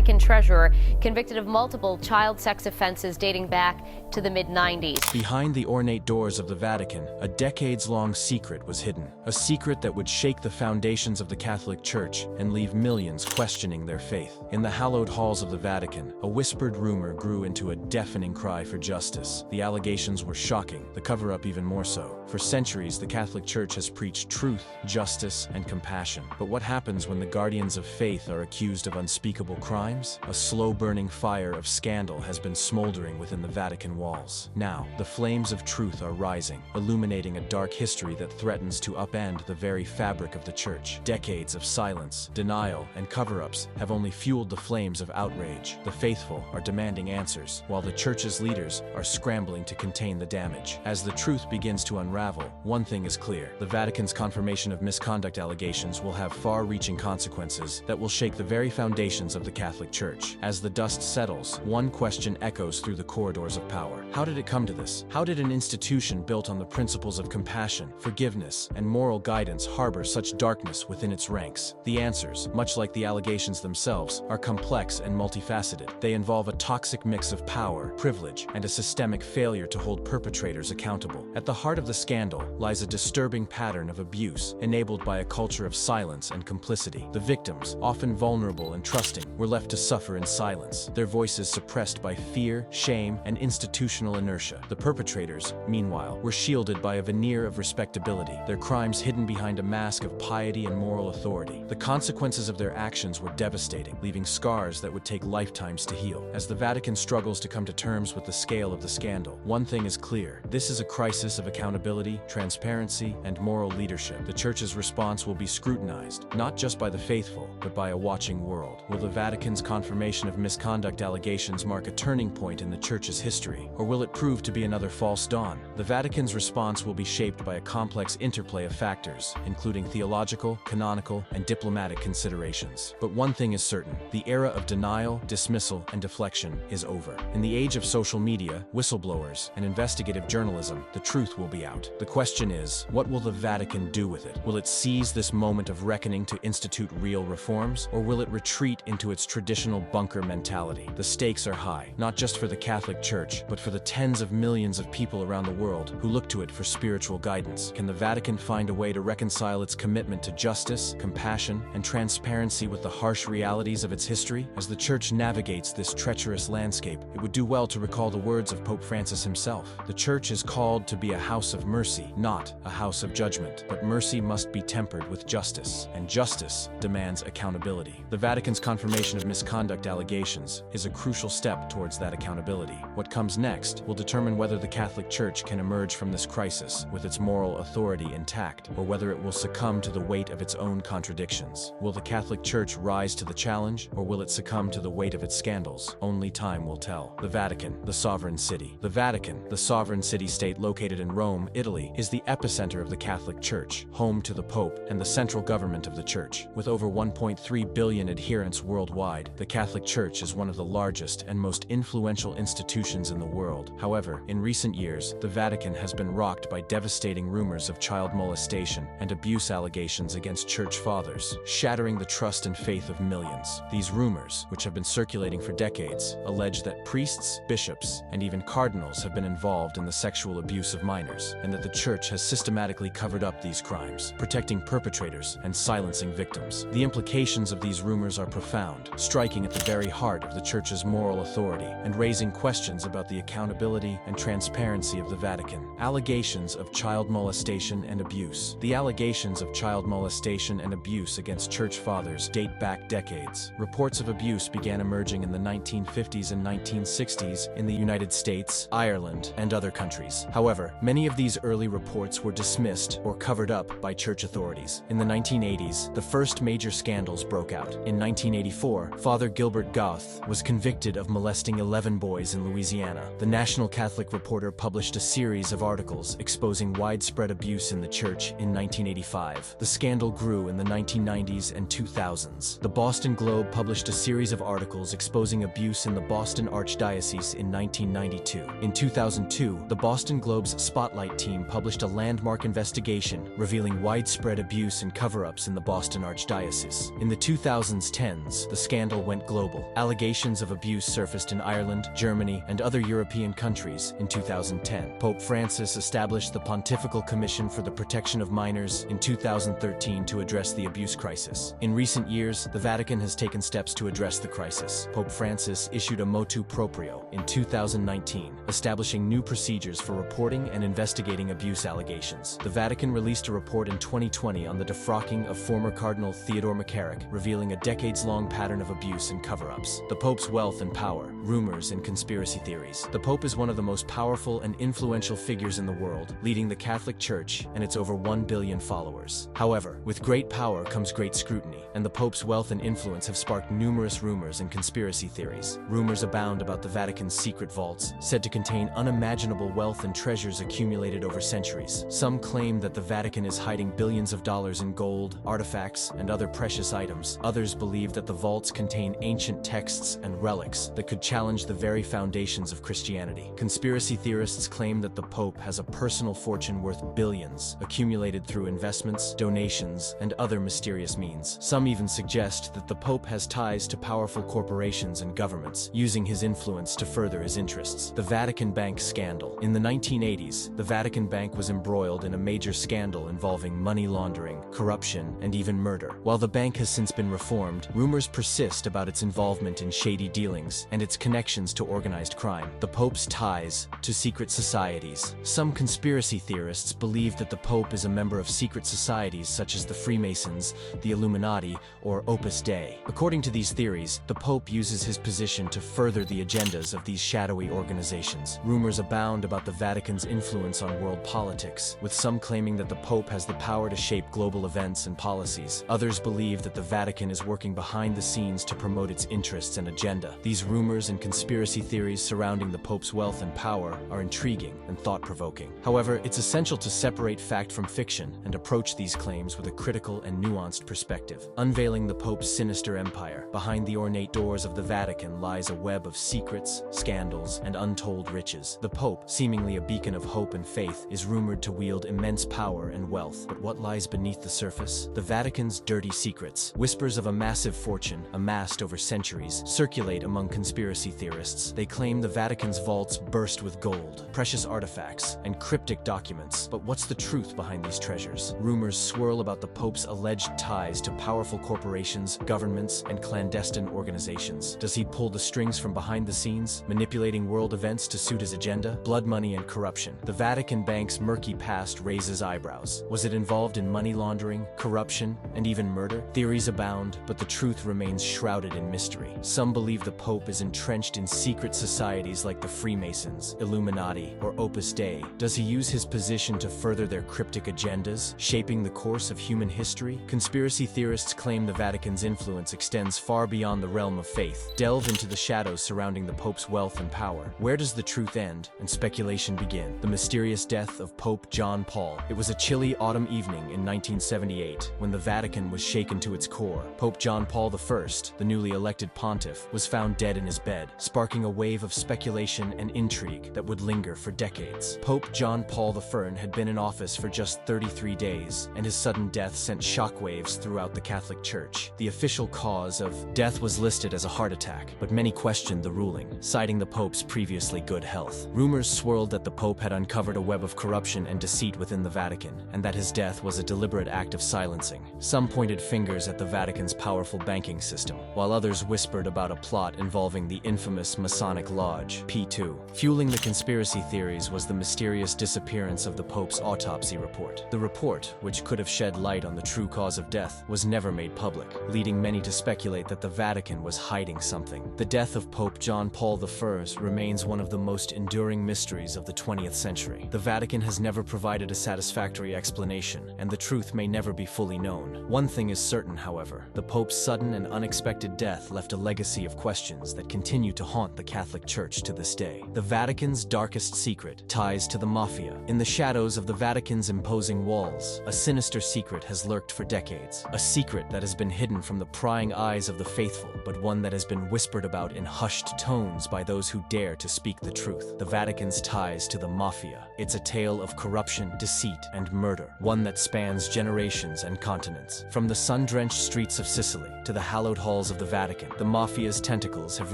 Vatican treasurer convicted of multiple child sex offenses dating back to the mid-90s. Behind the ornate doors of the Vatican, a decades-long secret was hidden. A secret that would shake the foundations of the Catholic Church and leave millions questioning their faith. In the hallowed halls of the Vatican, a whispered rumor grew into a deafening cry for justice. The allegations were shocking, the cover-up even more so. For centuries, the Catholic Church has preached truth, justice, and compassion. But what happens when the guardians of faith are accused of unspeakable crimes? A slow-burning fire of scandal has been smoldering within the Vatican walls. Now, the flames of truth are rising, illuminating a dark history that threatens to upend the very fabric of the Church. Decades of silence, denial, and cover-ups have only fueled the flames of outrage. The faithful are demanding answers, while the Church's leaders are scrambling to contain the damage. As the truth begins to unravel, one thing is clear: the Vatican's confirmation of misconduct allegations will have far-reaching consequences that will shake the very foundations of the Catholic Church. As the dust settles, one question echoes through the corridors of power. How did it come to this? How did an institution built on the principles of compassion, forgiveness, and moral guidance harbor such darkness within its ranks? The answers, much like the allegations themselves, are complex and multifaceted. They involve a toxic mix of power, privilege, and a systemic failure to hold perpetrators accountable. At the heart of the scandal lies a disturbing pattern of abuse, enabled by a culture of silence and complicity. The victims, often vulnerable and trusting, were left to suffer in silence, their voices suppressed by fear, shame, and institutional inertia. The perpetrators, meanwhile, were shielded by a veneer of respectability, their crimes hidden behind a mask of piety and moral authority. The consequences of their actions were devastating, leaving scars that would take lifetimes to heal. As the Vatican struggles to come to terms with the scale of the scandal, one thing is clear: this is a crisis of accountability, transparency, and moral leadership. The Church's response will be scrutinized, not just by the faithful, but by a watching world. Will the Vatican's confirmation of misconduct allegations mark a turning point in the Church's history, or will it prove to be another false dawn? The Vatican's response will be shaped by a complex interplay of factors, including theological, canonical, and diplomatic considerations. But one thing is certain: the era of denial, dismissal, and deflection is over. In the age of social media, whistleblowers, and investigative journalism, the truth will be out. The question is, what will the Vatican do with it? Will it seize this moment of reckoning to institute real reforms, or will it retreat into its traditional bunker mentality? The stakes are high, not just for the Catholic Church, but for the tens of millions of people around the world who look to it for spiritual guidance. Can the Vatican find a way to reconcile its commitment to justice, compassion, and transparency with the harsh realities of its history? As the Church navigates this treacherous landscape, it would do well to recall the words of Pope Francis himself. The Church is called to be a house of mercy, not a house of judgment. But mercy must be tempered with justice, and justice demands accountability. The Vatican's confirmation of misconduct allegations is a crucial step towards that accountability. What comes next will determine whether the Catholic Church can emerge from this crisis with its moral authority intact, or whether it will succumb to the weight of its own contradictions. Will the Catholic Church rise to the challenge, or will it succumb to the weight of its scandals? Only time will tell. The Vatican, the sovereign city. The Vatican, the sovereign city-state located in Rome, Italy, is the epicenter of the Catholic Church, home to the Pope and the central government of the Church. With over 1.3 billion adherents worldwide, the Catholic Church is one of the largest and most influential institutions in the world. However, in recent years, the Vatican has been rocked by devastating rumors of child molestation and abuse allegations against Church fathers, shattering the trust and faith of millions. These rumors, which have been circulating for decades, allege that priests, bishops, and even cardinals have been involved in the sexual abuse of minors, and that the Church has systematically covered up these crimes, protecting perpetrators and silencing victims. The implications of these rumors are profound, striking at the very heart of the Church's moral authority and raising questions about the accountability and transparency of the Vatican. Allegations of child molestation and abuse. The allegations of child molestation and abuse against Church fathers date back decades. Reports of abuse began emerging in the 1950s and 1960s in the United States, Ireland, and other countries. However, many of these early reports were dismissed or covered up by Church authorities. In the 1980s, the first major scandals broke out. In 1984, Father Gilbert Goth was convicted of molesting 11 boys in Louisiana. The National Catholic Reporter published a series of articles exposing widespread abuse in the Church in 1985. The scandal grew in the 1990s and 2000s. The Boston Globe published a series of articles exposing abuse in the Boston Archdiocese in 1992. In 2002, the Boston Globe's Spotlight team team published a landmark investigation revealing widespread abuse and cover-ups in the Boston Archdiocese. In the 2010s, the scandal went global. Allegations of abuse surfaced in Ireland, Germany, and other European countries in 2010. Pope Francis established the Pontifical Commission for the Protection of Minors in 2013 to address the abuse crisis. In recent years, the Vatican has taken steps to address the crisis. Pope Francis issued a motu proprio in 2019, establishing new procedures for reporting and investigating abuse allegations. The Vatican released a report in 2020 on the defrocking of former Cardinal Theodore McCarrick, revealing a decades-long pattern of abuse and cover-ups. The Pope's wealth and power, rumors and conspiracy theories. The Pope is one of the most powerful and influential figures in the world, leading the Catholic Church and its over 1 billion followers. However, with great power comes great scrutiny, and the Pope's wealth and influence have sparked numerous rumors and conspiracy theories. Rumors abound about the Vatican's secret vaults, said to contain unimaginable wealth and treasures accumulated over centuries. Some claim that the Vatican is hiding billions of dollars in gold, artifacts, and other precious items. Others believe that the vaults contain ancient texts and relics that could challenge the very foundations of Christianity. Conspiracy theorists claim that the Pope has a personal fortune worth billions, accumulated through investments, donations, and other mysterious means. Some even suggest that the Pope has ties to powerful corporations and governments, using his influence to further his interests. The Vatican Bank scandal. In the 1980s, the Vatican Bank was embroiled in a major scandal involving money laundering, corruption, and even murder. While the bank has since been reformed, rumors persist about its involvement in shady dealings and its connections to organized crime. The Pope's ties to secret societies. Some conspiracy theorists believe that the Pope is a member of secret societies such as the Freemasons, the Illuminati, or Opus Dei. According to these theories, the Pope uses his position to further the agendas of these shadowy organizations. Rumors abound about the Vatican's influence on world politics, with some claiming that the Pope has the power to shape global events and policies. Others believe that the Vatican is working behind the scenes to promote its interests and agenda. These rumors and conspiracy theories surrounding the Pope's wealth and power are intriguing and thought-provoking. However, it's essential to separate fact from fiction and approach these claims with a critical and nuanced perspective. Unveiling the Pope's sinister empire. Behind the ornate doors of the Vatican lies a web of secrets, scandals, and untold riches. The Pope, seemingly a beacon of hope and faith, is rumored to wield immense power and wealth. But what lies beneath the surface? The Vatican's dirty secrets. Whispers of a massive fortune, amassed over centuries, circulate among conspiracy theorists. They claim the Vatican's vaults burst with gold, precious artifacts, and cryptic documents. But what's the truth behind these treasures? Rumors swirl about the Pope's alleged ties to powerful corporations, governments, and clandestine organizations. Does he pull the strings from behind the scenes, manipulating world events to suit his agenda? Blood money and corruption. The Vatican Bank's murky past raises eyebrows. Was it involved in money laundering, corruption, and even murder? Theories abound, but the truth remains shrouded in mystery. Some believe the Pope is entrenched in secret societies like the Freemasons, Illuminati, or Opus Dei. Does he use his position to further their cryptic agendas, shaping the course of human history? Conspiracy theorists claim the Vatican's influence extends far beyond the realm of faith. Delve into the shadows surrounding the Pope's wealth and power. Where does the truth end and speculation begin? The mysterious death of Pope John Paul. It was a chilly autumn evening in 1978 when the Vatican was shaken to its core. Pope John Paul I, the newly elected pontiff, was found dead in his bed, sparking a wave of speculation and intrigue that would linger for decades. Pope John Paul I had been in office for just 33 days, and his sudden death sent shockwaves throughout the Catholic Church. The official cause of death was listed as a heart attack, but many questioned the ruling, citing the Pope's previously good health. Rumors swirled that the Pope had uncovered a web of corruption and deceit within the Vatican, and that his death was a deliberate act of silencing. Some pointed fingers at the Vatican's powerful banking system, while others whispered about a plot involving the infamous Masonic Lodge, P2. Fueling the conspiracy theories was the mysterious disappearance of the Pope's autopsy report. The report, which could have shed light on the true cause of death, was never made public, leading many to speculate that the Vatican was hiding something. The death of Pope John Paul I remains one of the most enduring mysteries of the 20th century. The Vatican has never provided a satisfactory explanation, and the truth may never be fully known. One thing is certain, however: the Pope's sudden and unexpected death left a legacy of questions that continue to haunt the Catholic Church to this day. The Vatican's darkest secret: ties to the Mafia. In the shadows of the Vatican's imposing walls, a sinister secret has lurked for decades. A secret that has been hidden from the prying eyes of the faithful, but one that has been whispered about in hushed tones by those who dare to speak the truth. The Vatican's ties to the Mafia. It's a a tale of corruption, deceit, and murder, one that spans generations and continents. From the sun-drenched streets of Sicily to the hallowed halls of the Vatican, the Mafia's tentacles have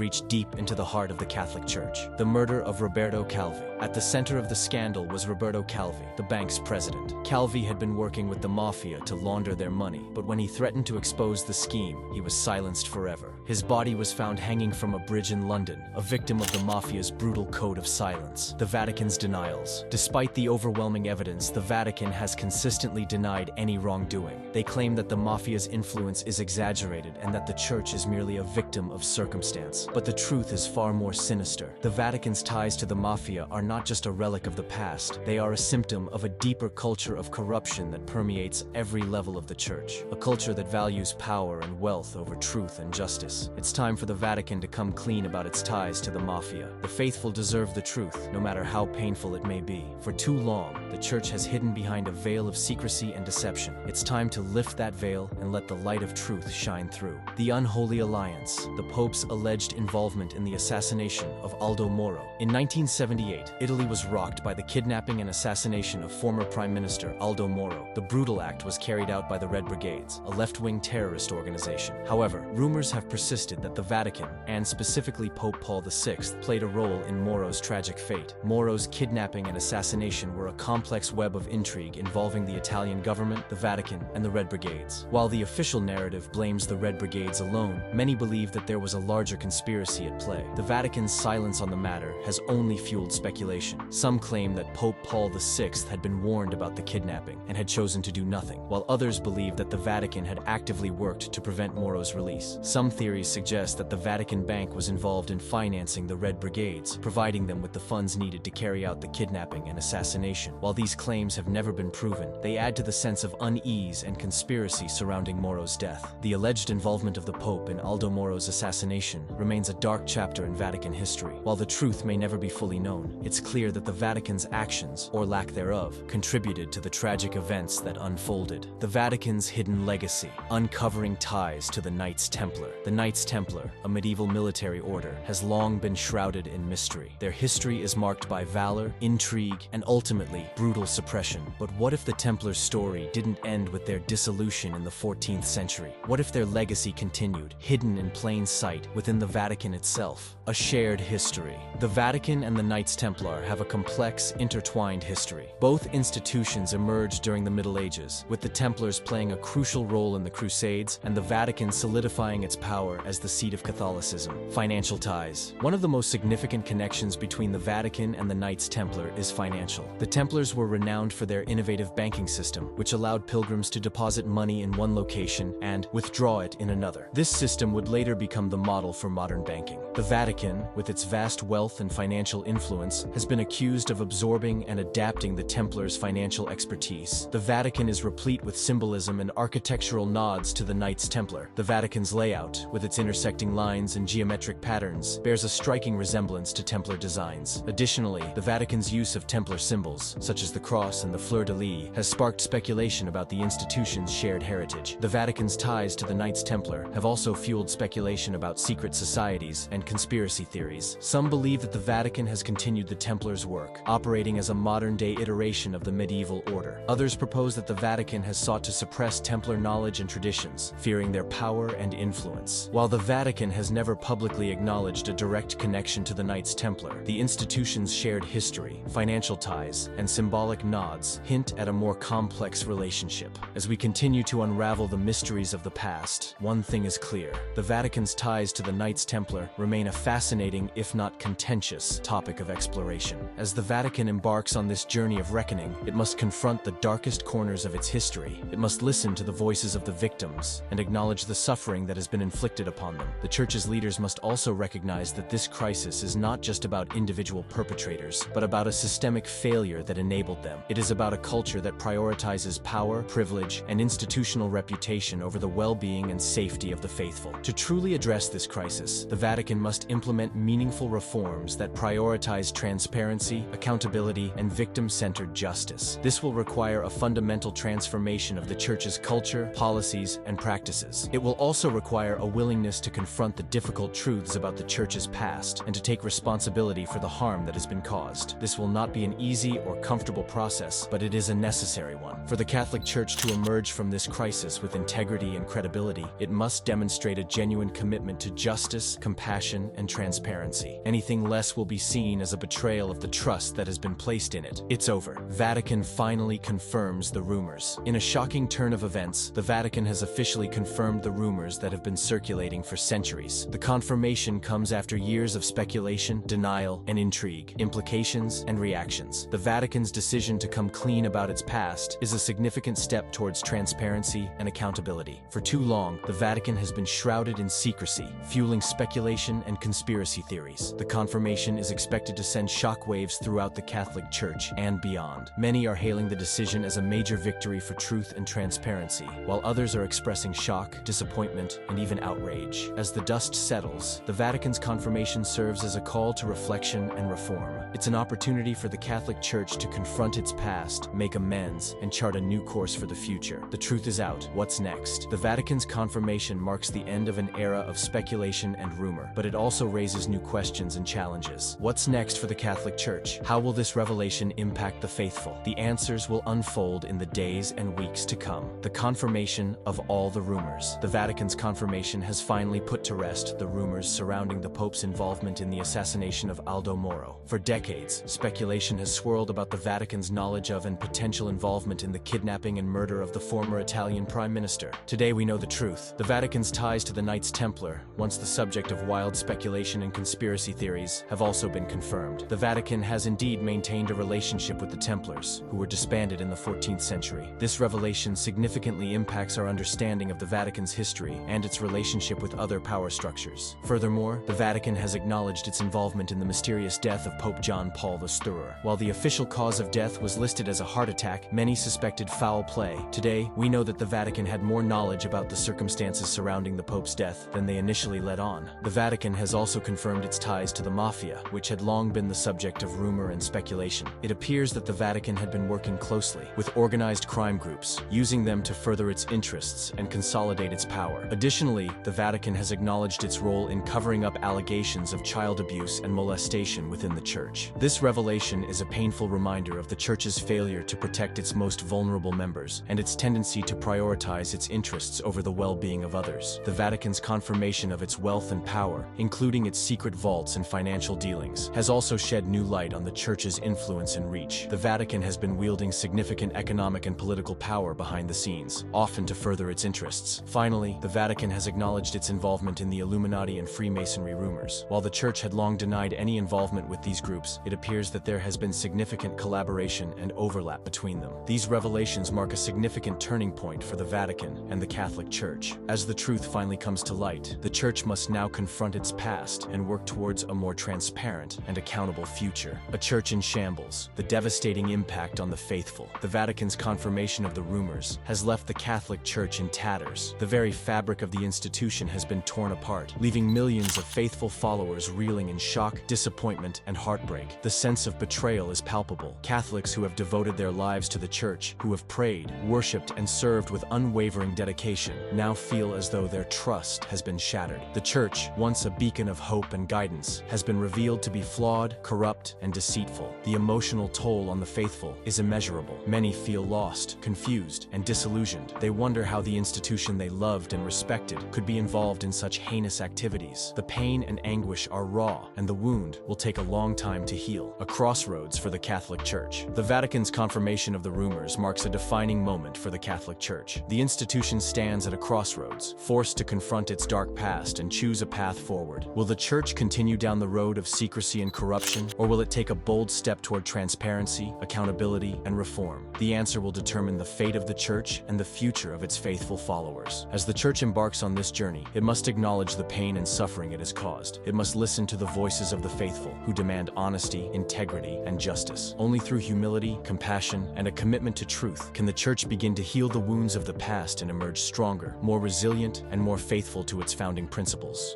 reached deep into the heart of the Catholic Church. The murder of Roberto Calvi. At the center of the scandal was Roberto Calvi, the bank's president. Calvi had been working with the Mafia to launder their money, but when he threatened to expose the scheme, he was silenced forever. His body was found hanging from a bridge in London, a victim of the Mafia's brutal code of silence. The Vatican's denials. Despite the overwhelming evidence, the Vatican has consistently denied any wrongdoing. They claim that the Mafia's influence is exaggerated and that the Church is merely a victim of circumstance. But the truth is far more sinister. The Vatican's ties to the Mafia are not just a relic of the past, they are a symptom of a deeper culture of corruption that permeates every level of the Church. A culture that values power and wealth over truth and justice. It's time for the Vatican to come clean about its ties to the Mafia. The faithful deserve the truth, no matter how painful it may be. For too long, the Church has hidden behind a veil of secrecy and deception. It's time to lift that veil and let the light of truth shine through. The Unholy Alliance, the Pope's alleged involvement in the assassination of Aldo Moro. In 1978, Italy was rocked by the kidnapping and assassination of former Prime Minister Aldo Moro. The brutal act was carried out by the Red Brigades, a left-wing terrorist organization. However, rumors have persisted that the Vatican, and specifically Pope Paul VI, played a role in Moro's tragic fate. Moro's kidnapping and assassination were a complex web of intrigue involving the Italian government, the Vatican, and the Red Brigades. While the official narrative blames the Red Brigades alone, many believe that there was a larger conspiracy at play. The Vatican's silence on the matter has only fueled speculation. Some claim that Pope Paul VI had been warned about the kidnapping and had chosen to do nothing, while others believe that the Vatican had actively worked to prevent Moro's release. Some theories suggest that the Vatican Bank was involved in financing the Red Brigades, providing them with the funds needed to carry out the kidnapping and assassination. While these claims have never been proven, they add to the sense of unease and conspiracy surrounding Moro's death. The alleged involvement of the Pope in Aldo Moro's assassination remains a dark chapter in Vatican history. While the truth may never be fully known, it's clear that the Vatican's actions, or lack thereof, contributed to the tragic events that unfolded. The Vatican's hidden legacy, uncovering ties to the Knights Templar. The Knights Templar, a medieval military order, has long been shrouded in mystery. Their history is marked by valor, intrigue, and ultimately brutal suppression. But what if the Templars' story didn't end with their dissolution in the 14th century? What if their legacy continued, hidden in plain sight within the Vatican itself? A shared history. The Vatican and the Knights Templar have a complex, intertwined history. Both institutions emerged during the Middle Ages, with the Templars playing a crucial role in the Crusades and the Vatican solidifying its power as the seat of Catholicism. Financial ties. One of the most significant connections between the Vatican and the Knights Templar is financial. The Templars were renowned for their innovative banking system, which allowed pilgrims to deposit money in one location and withdraw it in another. This system would later become the model for modern banking. The Vatican, with its vast wealth and financial influence, has been accused of absorbing and adapting the Templars' financial expertise. The Vatican is replete with symbolism and architectural nods to the Knights Templar. The Vatican's layout, with its intersecting lines and geometric patterns, bears a striking resemblance to Templar designs. Additionally, the Vatican's use of Templar symbols, such as the cross and the fleur-de-lis, has sparked speculation about the institution's shared heritage. The Vatican's ties to the Knights Templar have also fueled speculation about secret societies and conspiracy theories. Some believe that the Vatican has continued the Templars' work, operating as a modern-day iteration of the medieval order. Others propose that the Vatican has sought to suppress Templar knowledge and traditions, fearing their power and influence. While the Vatican has never publicly acknowledged a direct connection to the Knights Templar, the institution's shared history, financial ties, and symbolic nods hint at a more complex relationship. As we continue to unravel the mysteries of the past, one thing is clear: the Vatican's ties to the Knights Templar remain a fascinating, if not contentious, topic of exploration. As the Vatican embarks on this journey of reckoning, it must confront the darkest corners of its history. It must listen to the voices of the victims and acknowledge the suffering that has been inflicted upon them. The Church's leaders must also recognize that this crisis is not just about individual perpetrators, but about a systemic failure that enabled them. It is about a culture that prioritizes power, privilege, and institutional reputation over the well-being and safety of the faithful. To truly address this crisis, the Vatican must implement meaningful reforms that prioritize transparency, accountability, and victim-centered justice. This will require a fundamental transformation of the Church's culture, policies, and practices. It will also require a willingness to confront the difficult truths about the Church's past and to take responsibility for the harm that has been caused. This will not be an easy or comfortable process, but it is a necessary one. For the Catholic Church to emerge from this crisis with integrity and credibility, it must demonstrate a genuine commitment to justice, compassion, and transparency. Anything less will be seen as a betrayal of the trust that has been placed in it. It's over. Vatican finally confirms the rumors. In a shocking turn of events, the Vatican has officially confirmed the rumors that have been circulating for centuries. The confirmation comes after years of speculation, denial, and intrigue, implications, and reactions. The Vatican's decision to come clean about its past is a significant step towards transparency and accountability. For too long, the Vatican has been shrouded in secrecy, fueling speculation and conspiracy theories. The confirmation is expected to send shockwaves throughout the Catholic Church and beyond. Many are hailing the decision as a major victory for truth and transparency, while others are expressing shock, disappointment, and even outrage. As the dust settles, the Vatican's confirmation serves as a call to reflection and reform. It's an opportunity for the Catholic Church to confront its past, make amends, and chart a new course for the future. The truth is out. What's next? The Vatican's confirmation marks the end of an era of speculation and rumor, but it also raises new questions and challenges. What's next for the Catholic Church? How will this revelation impact the faithful? The answers will unfold in the days and weeks to come. The confirmation of all the rumors. The Vatican's confirmation has finally put to rest the rumors surrounding the Pope's involvement in the assassination of Aldo Moro. For decades, speculation has swirled about the Vatican's knowledge of and potential involvement in the kidnapping and murder of the former Italian Prime Minister. Today we know the truth. The Vatican's ties to the Knights Templar, once the subject of wild speculation and conspiracy theories, have also been confirmed. The Vatican has indeed maintained a relationship with the Templars, who were disbanded in the 14th century. This revelation significantly impacts our understanding of the Vatican's history and its relationship with other power structures. Furthermore, the Vatican has acknowledged its involvement in the mysterious death of Pope John Paul the Third. While the official cause of death was listed as a heart attack, many suspected foul play. Today, we know that the Vatican had more knowledge about the circumstances surrounding the Pope's death than they initially let on. The Vatican has also confirmed its ties to the Mafia, which had long been the subject of rumor and speculation. It appears that the Vatican had been working closely with organized crime groups, using them to further its interests and consolidate its power. Additionally, the Vatican has acknowledged its role in covering up allegations of child abuse and molestation within the Church. This revelation is a painful reminder of the Church's failure to protect its most vulnerable members and its tendency to prioritize its interests over the well-being of others. The Vatican's confirmation of its wealth and power, including its secret vaults and financial dealings, has also shed new light on the Church's influence and reach. The Vatican has been wielding significant economic and political power behind the scenes, often to further its interests. Finally, the Vatican has acknowledged its involvement in the Illuminati and Freemasonry rumors. While the Church had long denied any involvement with these groups, it appears that there has been significant collaboration and overlap between them. These revelations mark a significant turning point for the Vatican and the Catholic Church. As the truth finally comes to light, the Church must now confront its past and work towards a more transparent and accountable future. A church in shambles, the devastating impact on the faithful. The Vatican's confirmation of the rumors has left the Catholic Church in tatters. The very fabric of the institution has been torn apart, leaving millions of faithful followers reeling in shock, disappointment, and heartbreak. The sense of betrayal is palpable. Catholics who have devoted their lives to the Church, who have prayed, worshipped, and served with unwavering dedication, now feel as though their trust has been shattered. The Church, once a beacon of hope and guidance, has been revealed to be flawed, corrupt, and deceitful. The emotional toll on the faithful is immeasurable. Many feel lost, confused, and disillusioned. They wonder how the institution they loved and respected could be involved in such heinous activities. The pain and anguish are raw, and the wound will take a long time to heal. A crossroads for the Catholic Church. The Vatican's confirmation of the rumors marks a defining moment for the Catholic Church. The institution stands at a crossroads, forced to confront its dark past and choose a path forward. Will the Church continue down the road of secrecy and corruption, or will it take a bold step toward transparency, accountability, and reform? The answer will determine the fate of the Church and the future of its faithful followers. As the Church embarks on this journey, it must acknowledge the pain and suffering it has caused. It must listen to the voices of the faithful, who demand honesty, integrity, and justice. Only through humility, compassion, and a commitment to truth can the Church begin to heal the wounds of the past and emerge stronger, more resilient, and more faithful to its founding principles.